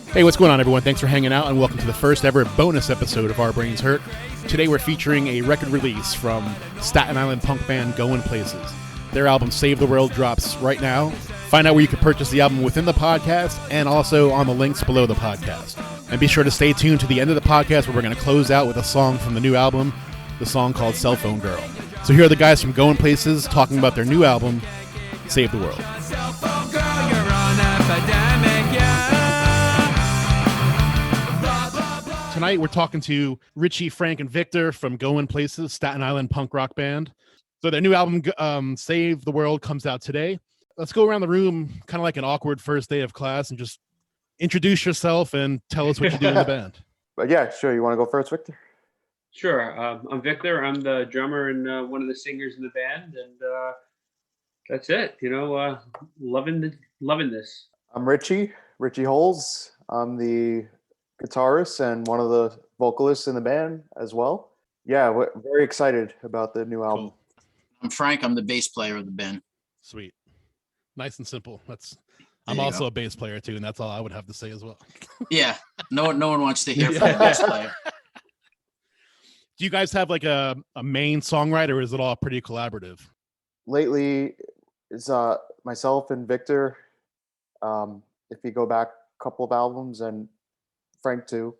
Hey, what's going on, everyone? Thanks for hanging out, and welcome to the first ever bonus episode of Our Brains Hurt. Today we're featuring a record release from Staten Island punk band Goin Places. Their album Save the World drops right now. Find out where you can purchase the album within the podcast and also on the links below the podcast. And be sure to stay tuned to the end of the podcast where we're going to close out with a song from the new album, the song called Cell Phone Girl. So here are the guys from Goin Places talking about their new album, Save the World. Tonight we're talking to Richie, Frank, and Victor from Goin Places, Staten Island punk rock band. So their new album, Save the World, comes out today. Let's go around the room, kind of like an awkward first day of class, and just introduce yourself and tell us what you do in the band. But yeah, sure. You want to go first, Victor? Sure. I'm Victor. I'm the drummer and one of the singers in the band, and that's it. Loving this. I'm Richie Holes. I'm the guitarist and one of the vocalists in the band as well. Yeah, we're very excited about the new album. Cool. I'm Frank. I'm the bass player of the band. Sweet. Nice and simple. I'm also a bass player too, and that's all I would have to say as well. Yeah. No one wants to hear from a bass player. Do you guys have like a main songwriter, or is it all pretty collaborative? Lately, it's myself and Victor. If you go back a couple of albums, and Frank too.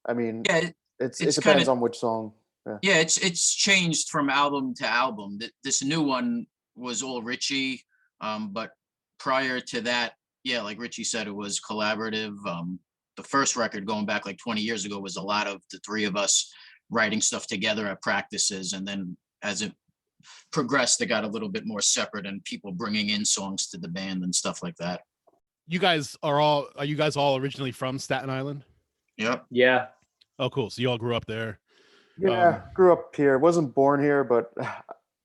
I mean, yeah, it depends on which song. Yeah, it's changed from album to album. This new one was all Richie, but prior to that, yeah, like Richie said, it was collaborative. The first record going back like 20 years ago was a lot of the three of us writing stuff together at practices, and then as it progressed, it got a little bit more separate and people bringing in songs to the band and stuff like that. You guys are you guys all originally from Staten Island? Yep. Yeah. Oh, cool. So you all grew up there. Yeah, grew up here. Wasn't born here, but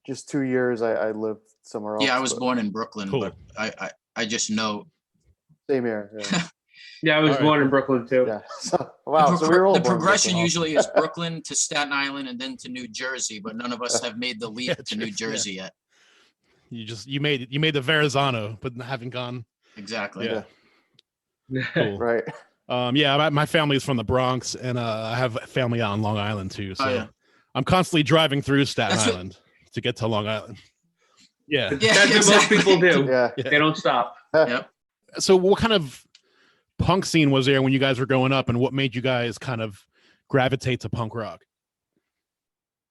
just 2 years I lived somewhere else. Yeah, I was born in Brooklyn, cool. But I just know. Same here. Yeah. Yeah, I was born in Brooklyn too. Yeah. So we were all the born in progression Brooklyn usually is Brooklyn to Staten Island and then to New Jersey, but none of us have made the leap to New Jersey yet. You made the Verrazano, but haven't gone. Exactly. Yeah. Cool. Right. My family is from the Bronx, and I have family out on Long Island too. So I'm constantly driving through Staten Island to get to Long Island. Yeah. That's what most people do. Yeah. They don't stop. Yep. So what kind of punk scene was there when you guys were growing up, and what made you guys kind of gravitate to punk rock?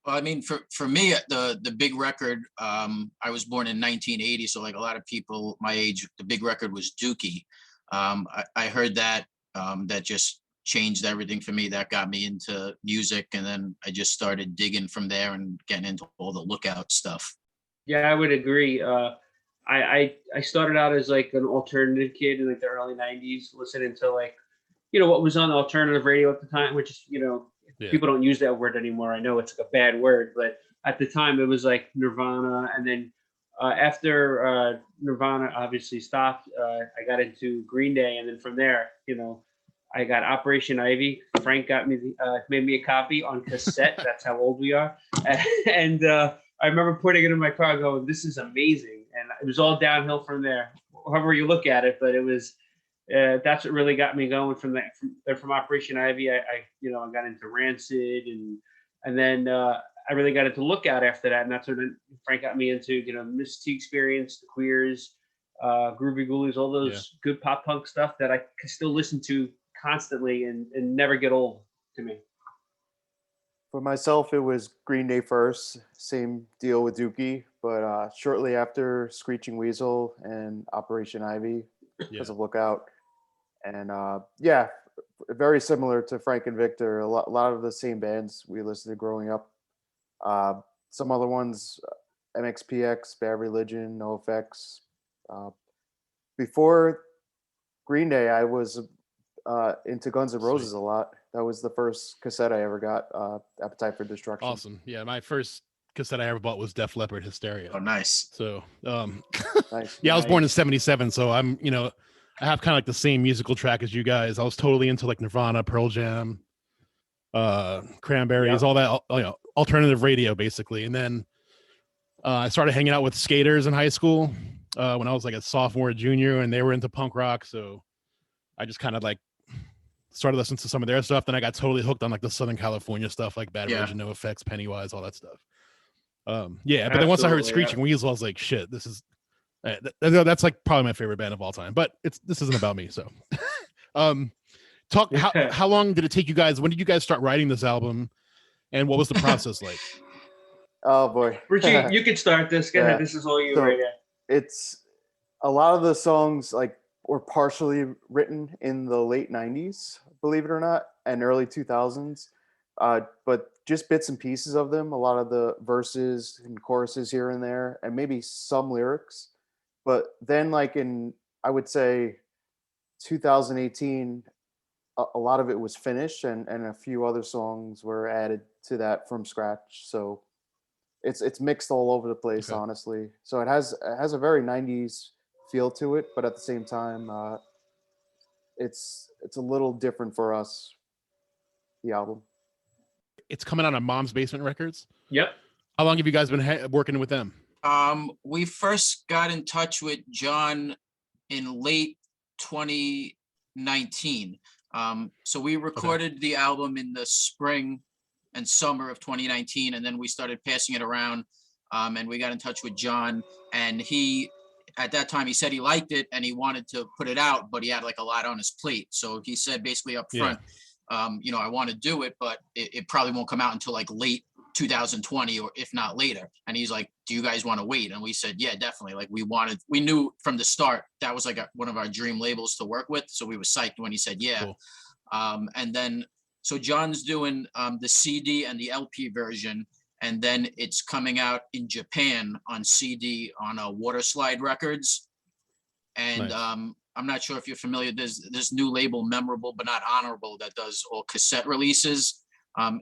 Well, I mean, for me, the big record, I was born in 1980, so like a lot of people my age, the big record was Dookie. I heard that just changed everything for me. That got me into music, and then I just started digging from there and getting into all the Lookout stuff. Yeah, I would agree. I started out as like an alternative kid in like the early 90s, listening to like, what was on alternative radio at the time, which is, people don't use that word anymore. I know it's like a bad word, but at the time it was like Nirvana. And then after Nirvana obviously stopped, I got into Green Day. And then from there, I got Operation Ivy. Frank made me a copy on cassette. That's how old we are. And I remember putting it in my car going, this is amazing. And it was all downhill from there, however you look at it. But it was, that's what really got me going from that. From Operation Ivy, I got into Rancid, and then I really got into Lookout after that. And that's when Frank got me into, Miss T Experience, The Queers, Groovy Ghoulies, all those good pop punk stuff that I can still listen to constantly and never get old to me. For myself, it was Green Day first. Same deal with Dookie, but shortly after Screeching Weasel and Operation Ivy because of Lookout. And very similar to Frank and Victor. A lot of the same bands we listened to growing up. Some other ones, MXPX, Bad Religion, NoFX. Before Green Day, I was into Guns N' Roses a lot. That was the first cassette I ever got, Appetite for Destruction. Awesome. Yeah, my first cassette I ever bought was Def Leppard, Hysteria. Oh, nice. So, Nice. I was born in 77, so I'm, I have kind of like the same musical track as you guys. I was totally into like Nirvana, Pearl Jam, Cranberries, all that, alternative radio basically. And then I started hanging out with skaters in high school when I was like a sophomore, junior, and they were into punk rock. So I just kind of like started listening to some of their stuff. Then I got totally hooked on like the Southern California stuff, like Bad Religion, No Effects, Pennywise, all that stuff. Yeah, but then once I heard Screeching Weasel, I was like, shit, this is that's like probably my favorite band of all time. But this isn't about me, so. How long did it take you guys? When did you guys start writing this album, and what was the process like? Oh boy, Richie, you can start this. Go ahead. This is all you right now. It's a lot of the songs like were partially written in the late '90s, believe it or not, and early 2000s. But just bits and pieces of them. A lot of the verses and choruses here and there, and maybe some lyrics. But then, like I would say 2018, a lot of it was finished, and a few other songs were added to that from scratch. So it's mixed all over the place, honestly. So it has a very 90s feel to it, but at the same time, it's a little different for us, the album. It's coming out on Mom's Basement Records. Yep. How long have you guys been working with them? We first got in touch with John in late 2019. So we recorded the album in the spring and summer of 2019, and then we started passing it around. And we got in touch with John, and at that time he said he liked it and he wanted to put it out, but he had like a lot on his plate. So he said basically up front, I want to do it, but it probably won't come out until like late 2020 or if not later. And he's like, do you guys want to wait? And we said, yeah, definitely. Like we knew from the start that was like one of our dream labels to work with. So we were psyched when he said, yeah. Cool. And then, so John's doing the CD and the LP version, and then it's coming out in Japan on CD on Waterslide Records. And nice. I'm not sure if you're familiar. There's this new label, Memorable But Not Honorable, that does all cassette releases.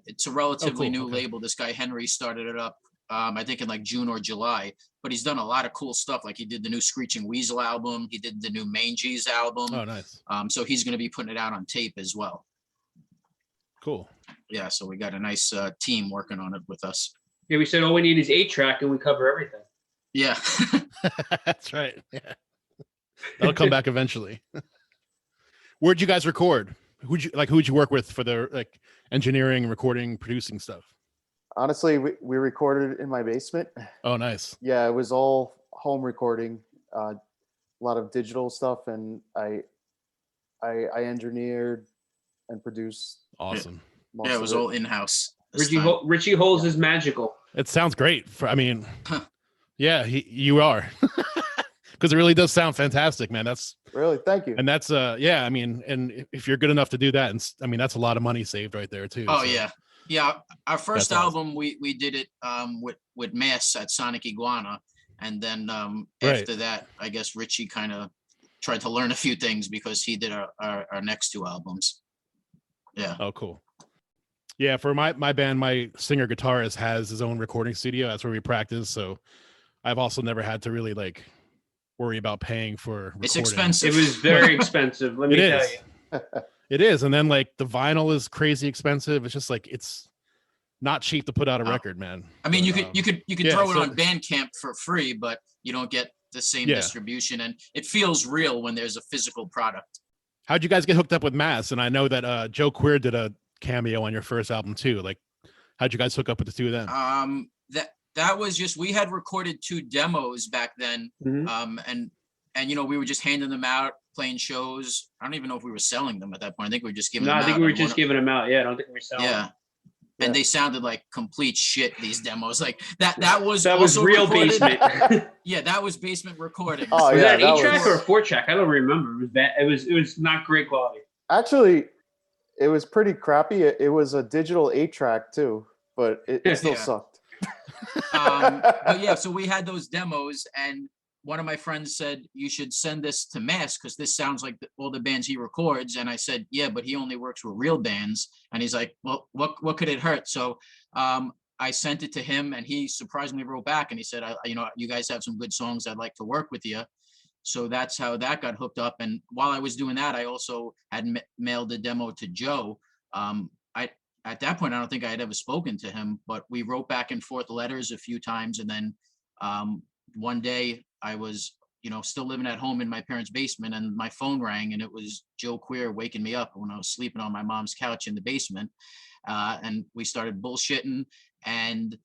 It's a relatively new label. This guy Henry started it up, I think in like June or July. But he's done a lot of cool stuff. Like he did the new Screeching Weasel album. He did the new Mangies album. Oh, nice. So he's going to be putting it out on tape as well. Cool. Yeah, so we got a nice team working on it with us. Yeah, we said all we need is 8-track and we cover everything. Yeah. That's right. Yeah. That'll come back eventually. Where'd you guys record? Who'd you work with for the like engineering, recording, producing stuff? Honestly, we recorded in my basement. Oh, nice. Yeah, it was all home recording, a lot of digital stuff, and I engineered and produced. Awesome. Yeah, it was all in-house. Richie Holes is magical. It sounds great. Yeah, you are. Because it really does sound fantastic, man. That's really, thank you. And that's yeah, I mean, and if you're good enough to do that, and I mean, that's a lot of money saved right there too. Oh, so. Yeah. Our first album, we did it with Mass at Sonic Iguana, and then after that, I guess Richie kind of tried to learn a few things because he did our next two albums. Yeah. Oh, cool. Yeah, for my band, my singer guitarist has his own recording studio. That's where we practice. So I've also never had to really like worry about paying for recording. It's expensive. It was very expensive. Let me tell you. It is. And then like the vinyl is crazy expensive. It's just like, it's not cheap to put out a record, man. I mean, you could throw it on Bandcamp for free, but you don't get the same distribution, and it feels real when there's a physical product. How'd you guys get hooked up with Mass? And I know that Joe Queer did a cameo on your first album too. Like, how'd you guys hook up with the two of them? That was just, we had recorded 2 demos back then. Mm-hmm. And we were just handing them out, playing shows. I don't even know if we were selling them at that point. I think we were just giving them out. No, I think we were just giving them out. Yeah, I don't think we were selling them. And they sounded like complete shit, these demos. Like that was real recorded. Basement. Yeah, that was basement recording. Oh, was yeah, that 8-track or a 4-track? I don't remember. It was bad. It was not great quality. Actually, it was pretty crappy. It was a digital 8-track too, but it still sucked. But yeah, so we had those demos, and one of my friends said, you should send this to Mass because this sounds like all the bands he records. And I said, yeah, but he only works with real bands. And he's like, well, what could it hurt? So I sent it to him, and he surprisingly wrote back, and he said, you guys have some good songs. I'd like to work with you. So that's how that got hooked up. And while I was doing that, I also had mailed the demo to Joe. At that point, I don't think I had ever spoken to him, but we wrote back and forth letters a few times. And then one day I was, still living at home in my parents' basement, and my phone rang, and it was Joe Queer waking me up when I was sleeping on my mom's couch in the basement. And we started bullshitting. And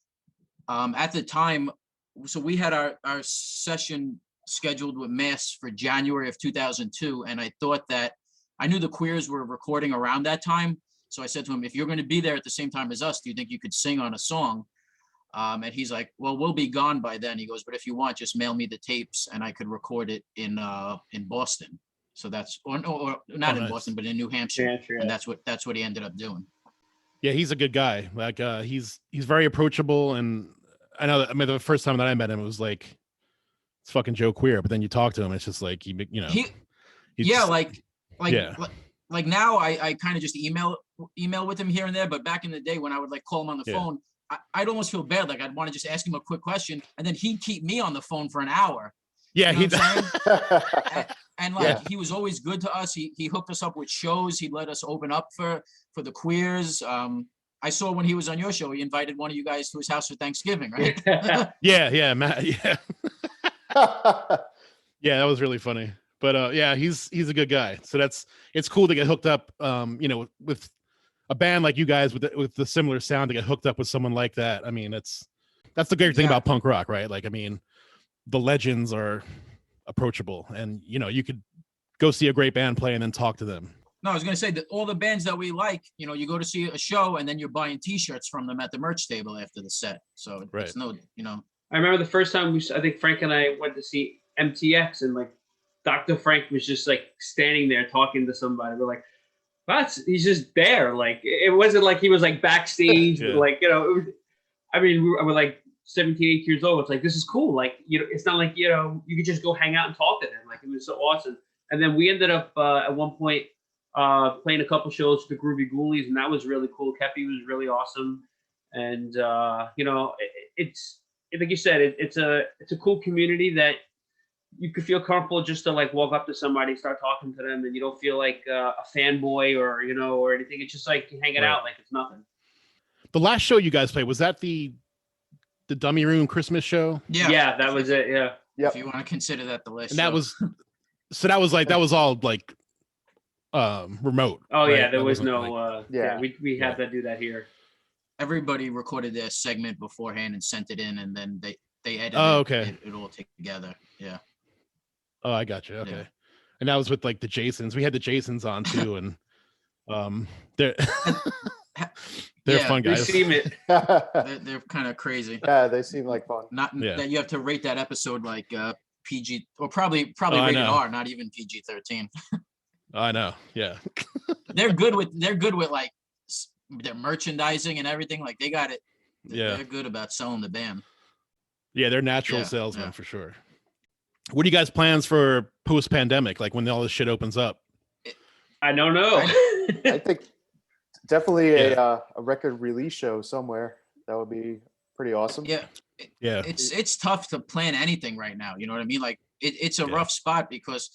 at the time, so we had our session scheduled with Mass for January of 2002. And I thought that I knew the Queers were recording around that time. So I said to him, if you're going to be there at the same time as us, do you think you could sing on a song? And he's like, well, we'll be gone by then. He goes, but if you want, just mail me the tapes and I could record it in Boston. So that's, or not in Boston, but in New Hampshire. And that's what he ended up doing. Yeah, he's a good guy. Like he's very approachable, and I know that, I mean, the first time that I met him, it was like, it's fucking Joe Queer. But then you talk to him, it's just like like now I kind of just email with him here and there. But back in the day when I would like call him on the phone, I'd almost feel bad. Like I'd want to just ask him a quick question, and then he'd keep me on the phone for an hour. Yeah, you know what I'm saying? And like he was always good to us. He hooked us up with shows. He let us open up for the Queers. I saw when he was on your show, he invited one of you guys to his house for Thanksgiving, right? yeah, Matt. Yeah, yeah, that was really funny. But yeah, he's a good guy. So it's cool to get hooked up. With a band like you guys with the similar sound, to get hooked up with someone like that. I mean, that's the great thing about punk rock, right? Like, I mean, the legends are approachable, and you could go see a great band play and then talk to them. No, I was going to say that all the bands that we like, you go to see a show and then you're buying T-shirts from them at the merch table after the set. So it's no. I remember the first time I think Frank and I went to see MTX, and like Dr. Frank was just like standing there talking to somebody. We're like, he's just there. Like, it wasn't like he was like backstage. Yeah. Like, it was, I mean, we're like 17, 18 years old. It's like, this is cool. Like, it's not like, you could just go hang out and talk to them. Like, it was so awesome. And then we ended up at one point playing a couple shows for the Groovy Ghoulies, and that was really cool. Kepi was really awesome. And, it's like you said, it's a cool community that you could feel comfortable just to like walk up to somebody, start talking to them, and you don't feel like a fanboy or anything. It's just like hanging out like it's nothing. The last show you guys played, was that the Dummy Room Christmas show? Yeah, that was it. Yeah. If you want to consider that the last and show. that was all like remote. Oh, right? yeah, there that was wasn't no we had to do that here. Everybody recorded their segment beforehand and sent it in, and then they edited it all together. Yeah. Oh, I got you. Okay. Yeah. And that was with like the Jasons. We had the Jasons on too, and they're fun guys. We've seen it. They're kind of crazy. Yeah, they seem like fun. That you have to rate that episode like PG, or probably rated R, not even PG-13. I know. Yeah. They're good with like their merchandising and everything. Like they got it. Yeah. They're good about selling the band. Yeah, they're natural salesmen for sure. What are you guys' plans for post-pandemic? Like when all this shit opens up? I don't know. I think definitely a record release show somewhere. That would be pretty awesome. Yeah. It's tough to plan anything right now. You know what I mean? Like it's a rough spot because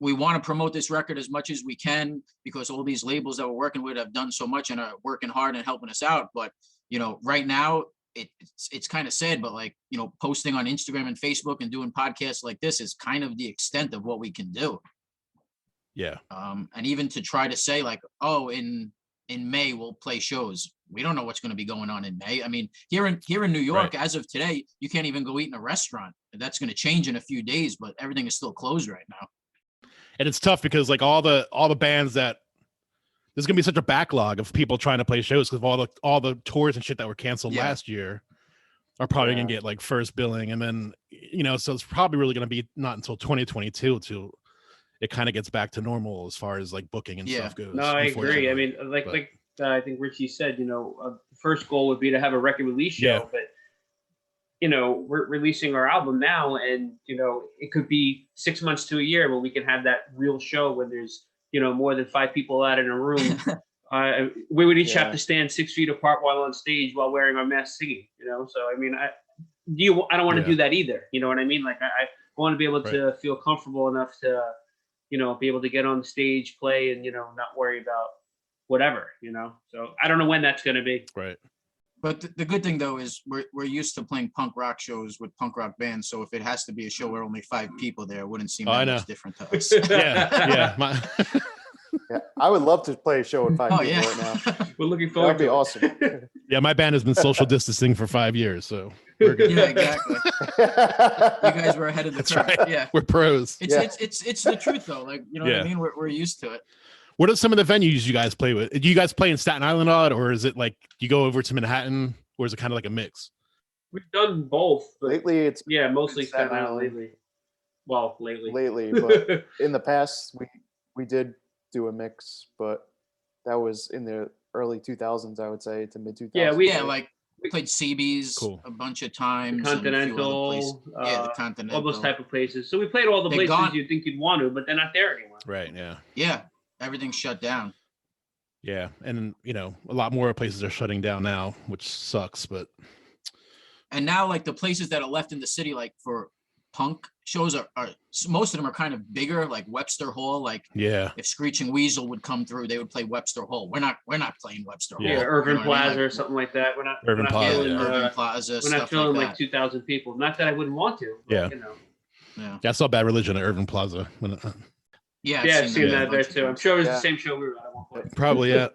we want to promote this record as much as we can, because all these labels that we're working with have done so much and are working hard and helping us out. But, right now it's kind of sad, but like, posting on Instagram and Facebook and doing podcasts like this is kind of the extent of what we can do. Yeah. And even to try to say like, oh, in May we'll play shows. We don't know what's going to be going on in May. I mean, here in New York, as of today, you can't even go eat in a restaurant. That's going to change in a few days, but everything is still closed right now. And it's tough because like all the bands that there's gonna be such a backlog of people trying to play shows because of all the tours and shit that were canceled last year are probably gonna get like first billing, and then so it's probably really gonna be not until 2022 till it kind of gets back to normal as far as like booking and stuff goes. No, I agree. I mean, I think Richie said, the first goal would be to have a record release show, but we're releasing our album now, and it could be 6 months to a year where we can have that real show when there's more than 5 people out in a room. We would each have to stand 6 feet apart while on stage while wearing our mask singing. So I mean, I don't want to do that either. You know what I mean? Like I want to be able to feel comfortable enough to be able to get on the stage, play, and not worry about whatever. So I don't know when that's going to be. Right. But the good thing though is we're used to playing punk rock shows with punk rock bands. So if it has to be a show where only 5 people there, it wouldn't seem that much different to us. Yeah. Yeah, I would love to play a show with 5 people right now. We're looking forward That'd be to awesome. Yeah, my band has been social distancing for 5 years, so we're good. Yeah, exactly. You guys were ahead of the curve. Right. Yeah, We're pros. it's the truth though. Like, you know what I mean? We're used to it. What are some of the venues you guys play with? Do you guys play in Staten Island a lot, or is it like you go over to Manhattan, or is it kind of like a mix? We've done both. But Lately, it's mostly Staten Island lately. Well, lately, but in the past, we did do a mix, but that was in the early 2000s, I would say, to mid 2000s. Yeah, we played CB's a bunch of times. The Continental, the Continental, all those type of places. So we played all the places you'd think you'd want to, but they're not there anymore. Right. Yeah. Yeah. Everything's shut down. Yeah, and a lot more places are shutting down now, which sucks. But now, like the places that are left in the city, like for punk shows, are most of them are kind of bigger, like Webster Hall. Like, if Screeching Weasel would come through, they would play Webster Hall. We're not playing Webster Hall. Yeah, Urban Plaza or something like that. We're not Urban Plaza. We're not filling like 2,000 people. Not that I wouldn't want to. But, Yeah, I saw Bad Religion at Urban Plaza. Yeah, I've seen that there too. I'm sure it was the same show we were at one point. Probably, yeah.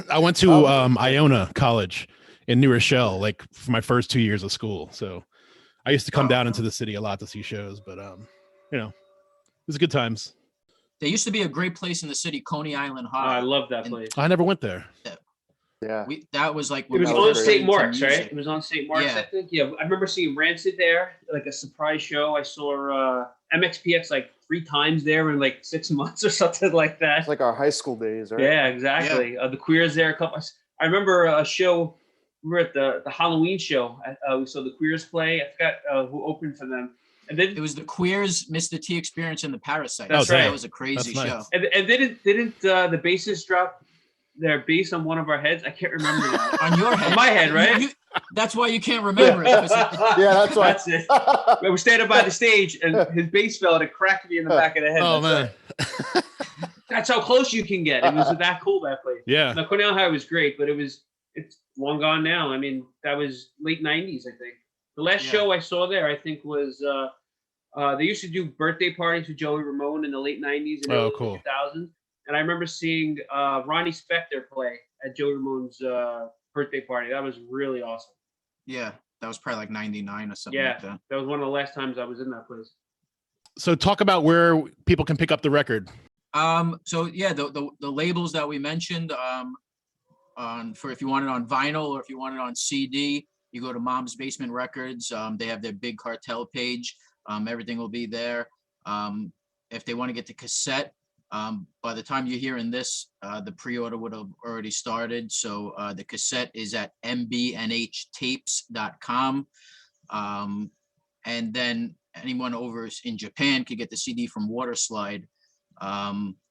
I went to Iona College in New Rochelle, like for my first 2 years of school. So I used to come down into the city a lot to see shows, but it was good times. There used to be a great place in the city, Coney Island High. I love that place. I never went there. Yeah, that was like it was on St. Mark's, right? It was on St. Mark's, Yeah. I think. Yeah, I remember seeing Rancid there, like a surprise show. I saw MXPX like 3 times there in like 6 months or something like that. It's like our high school days, right? Yeah, exactly. The Queers there a couple. I remember a show. We were at the Halloween show. We saw the Queers play. I forgot who opened for them. And then it was the Queers, Mr. T Experience, and the Parasite. That's right. That was a crazy show. And didn't the bassist drop their bass on one of our heads? I can't remember now. On your head? On my head, right? That's why you can't remember it. Yeah, that's why. That's it. We were standing by the stage, and his bass fell, and it cracked me in the back of the head. Oh, man. Right. That's how close you can get. It was that cool, that place. Yeah. Now, Coney Island High was great, but it's long gone now. I mean, that was late 90s, I think. The last show I saw there, I think, was they used to do birthday parties with Joey Ramone in the late 90s and early 2000s. And I remember seeing Ronnie Spector play at Joey Ramone's birthday party. That was really awesome. Yeah, that was probably like 99 or something like that. That was one of the last times I was in that place. So talk about where people can pick up the record. So yeah, the labels that we mentioned, for if you want it on vinyl or if you want it on CD, you go to Mom's Basement Records. They have their big cartel page. Everything will be there. If they want to get the cassette, by the time you're hearing this, the pre-order would have already started. So the cassette is at mbnhtapes.com. And then anyone over in Japan could get the CD from Waterslide.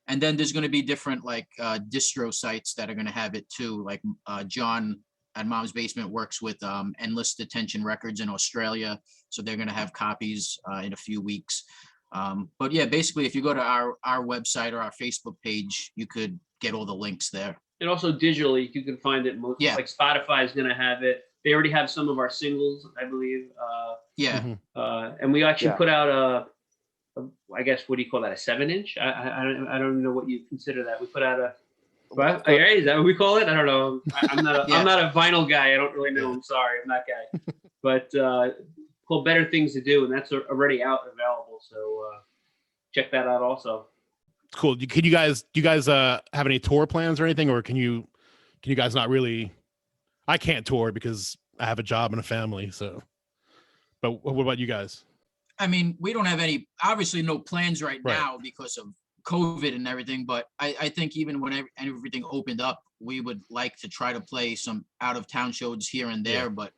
And then there's going to be different like distro sites that are going to have it too. Like John at Mom's Basement works with Endless Detention Records in Australia. So they're going to have copies in a few weeks. But yeah, basically, if you go to our website or our Facebook page, you could get all the links there. And also digitally, you can find it most. Like Spotify is going to have it. They already have some of our singles, I believe. And we actually put out I guess, what do you call that? A 7-inch? I don't know what you consider that. We put out is that what we call it? I don't know. I'm not a vinyl guy. I don't really know. I'm sorry. I'm that guy. But called Better Things to Do, and that's already out and available. So check that out also. Cool. Do you guys have any tour plans or anything, or can you guys not really? I can't tour because I have a job and a family. So, but what about you guys? I mean, we don't have obviously no plans right now because of COVID and everything, but I think even when everything opened up, we would like to try to play some out of town shows here and there. But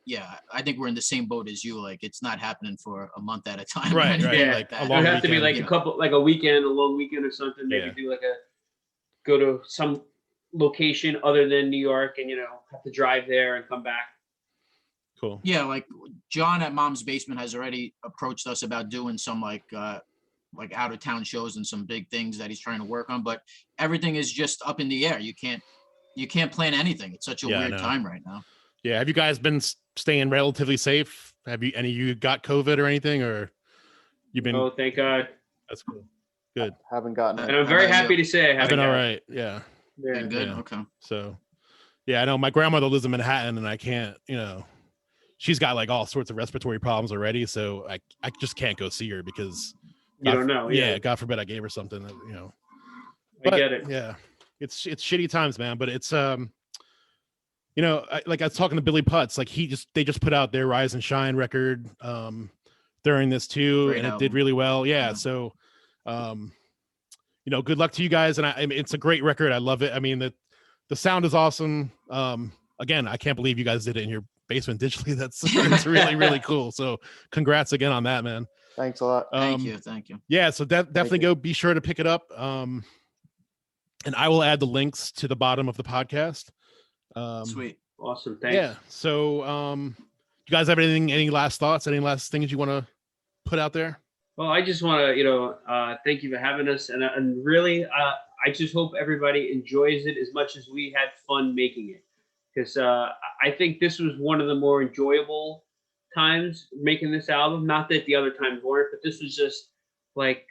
I think we're in the same boat as you. Like, it's not happening for a month at a time. Right. Yeah. Like it would have to be like a long weekend or something. Maybe do go to some location other than New York and, have to drive there and come back. Cool. Yeah. Like John at Mom's Basement has already approached us about doing some like out of town shows and some big things that he's trying to work on, but everything is just up in the air. You can't plan anything. It's such a weird time right now. Yeah. Have you guys been staying relatively safe? Have you any of you got COVID or anything, or you've been? Oh, thank God. That's cool. Good. Haven't gotten And it. I'm very happy to say I've been all right. Yeah. Yeah. Good. Yeah. Okay. So, yeah, I know my grandmother lives in Manhattan, and I can't, she's got like all sorts of respiratory problems already. So I just can't go see her because You don't know. Yeah, God forbid I gave her something. I get it. Yeah, it's shitty times, man. But it's like I was talking to Billy Putz, like they just put out their Rise and Shine record during this too, Great and album. it did really well. Yeah. Yeah. So, good luck to you guys, and I mean, it's a great record. I love it. I mean, the sound is awesome. Again, I can't believe you guys did it in your basement digitally. It's really, really cool. So congrats again on that, man. Thanks a lot. Thank you. Yeah, so definitely go be sure to pick it up. And I will add the links to the bottom of the podcast. Sweet. Awesome. Thanks. Yeah. So you guys have any last thoughts? Any last things you want to put out there? Well, I just want to, thank you for having us. And really, I just hope everybody enjoys it as much as we had fun making it. Because I think this was one of the more enjoyable times making this album. Not that the other times weren't, but this was just like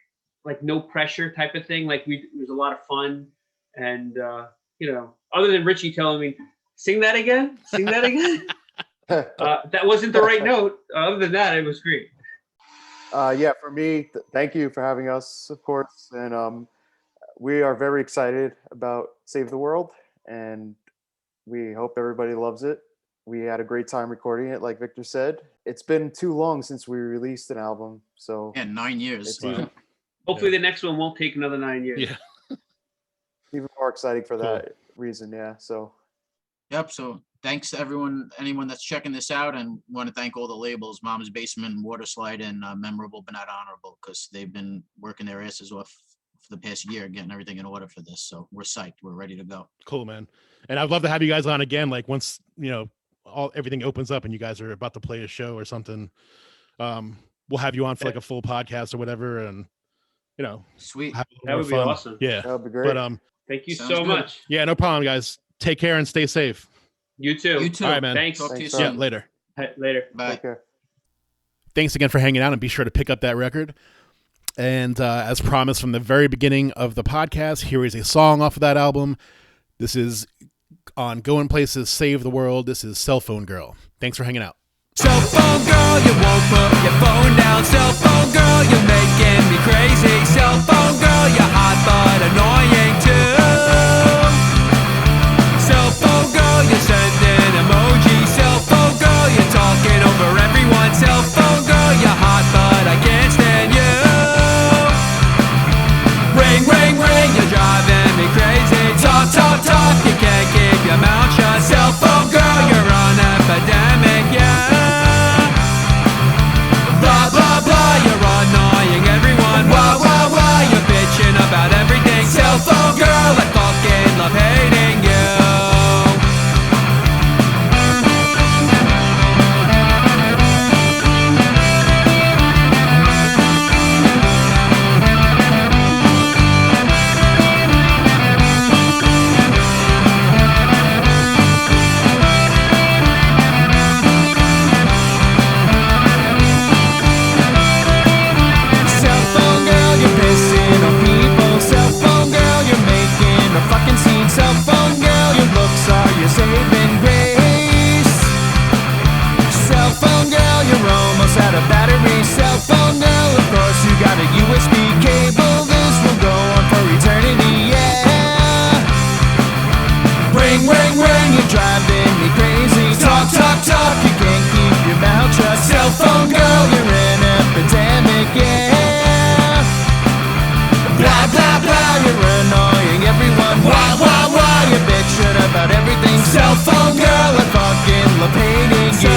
no pressure type of thing. Like it was a lot of fun. And, other than Richie telling me, sing that again. That wasn't the right note. Other than that, it was great. Yeah, for me, thank you for having us, of course. And we are very excited about Save the World, and we hope everybody loves it. We had a great time recording it, like Victor said. It's been too long since we released an album, so Yeah, 9 years. it's even Hopefully the next one won't take another 9 years. Yeah. even more exciting for Cool. that reason. Yeah, so Yep. So thanks to anyone that's checking this out, and want to thank all the labels, Mom's Basement, Waterslide, and Memorable but Not Honorable, because they've been working their asses off for the past year getting everything in order for this. So we're psyched. We're ready to go. Cool, man. And I'd love to have you guys on again. Like once, everything opens up and you guys are about to play a show or something. We'll have you on for like a full podcast or whatever. And, Sweet. have a little That more would be fun. awesome. Yeah. that would be great. But, Thank you Sounds so good. much. yeah, no problem, guys. Take care and stay safe. You too. You too. All right, man. Thanks. Talk to you Thanks, Yeah, soon. later. Later. Bye. Take care. Thanks again for hanging out, and be sure to pick up that record. And as promised from the very beginning of the podcast, here is a song off of that album. This is on Goin Places, Save the World. This is Cell Phone Girl. Thanks for hanging out. Cell phone girl, you won't put your phone down. Cell phone girl, you're making me crazy. Cell phone girl, you're hot but annoying too. Cell phone girl, you're sending emojis. Cell phone girl, you're talking over everyone. Cell phone girl, you're hot but I can't stand you. Ring, ring, ring, you're driving me crazy. Talk, talk, talk, you can't keep your mouth shut. Cell phone girl, you're on epidemic, yeah. Blah, blah, blah, you're annoying everyone. Wah, wah, wah, you're bitching about everything. Cell phone girl, I fucking love hating you. Cell phone girl, you're pissing on people. Cell phone girl, you're making a fucking scene. Cell phone girl, your looks are your saving grace. Cell phone girl, you're almost out of battery. Cell phone girl, of course you got a USB cable. This will go on for eternity, yeah. Ring, ring, ring, you're driving me crazy. Talk, talk, talk, you can't keep your mouth shut. Cell phone girl, you're an epidemic, yeah. Blah, blah, blah, you're annoying everyone. Wah, wah, wah, you're bitching about everything. Cell phone girl, I fucking love hating you.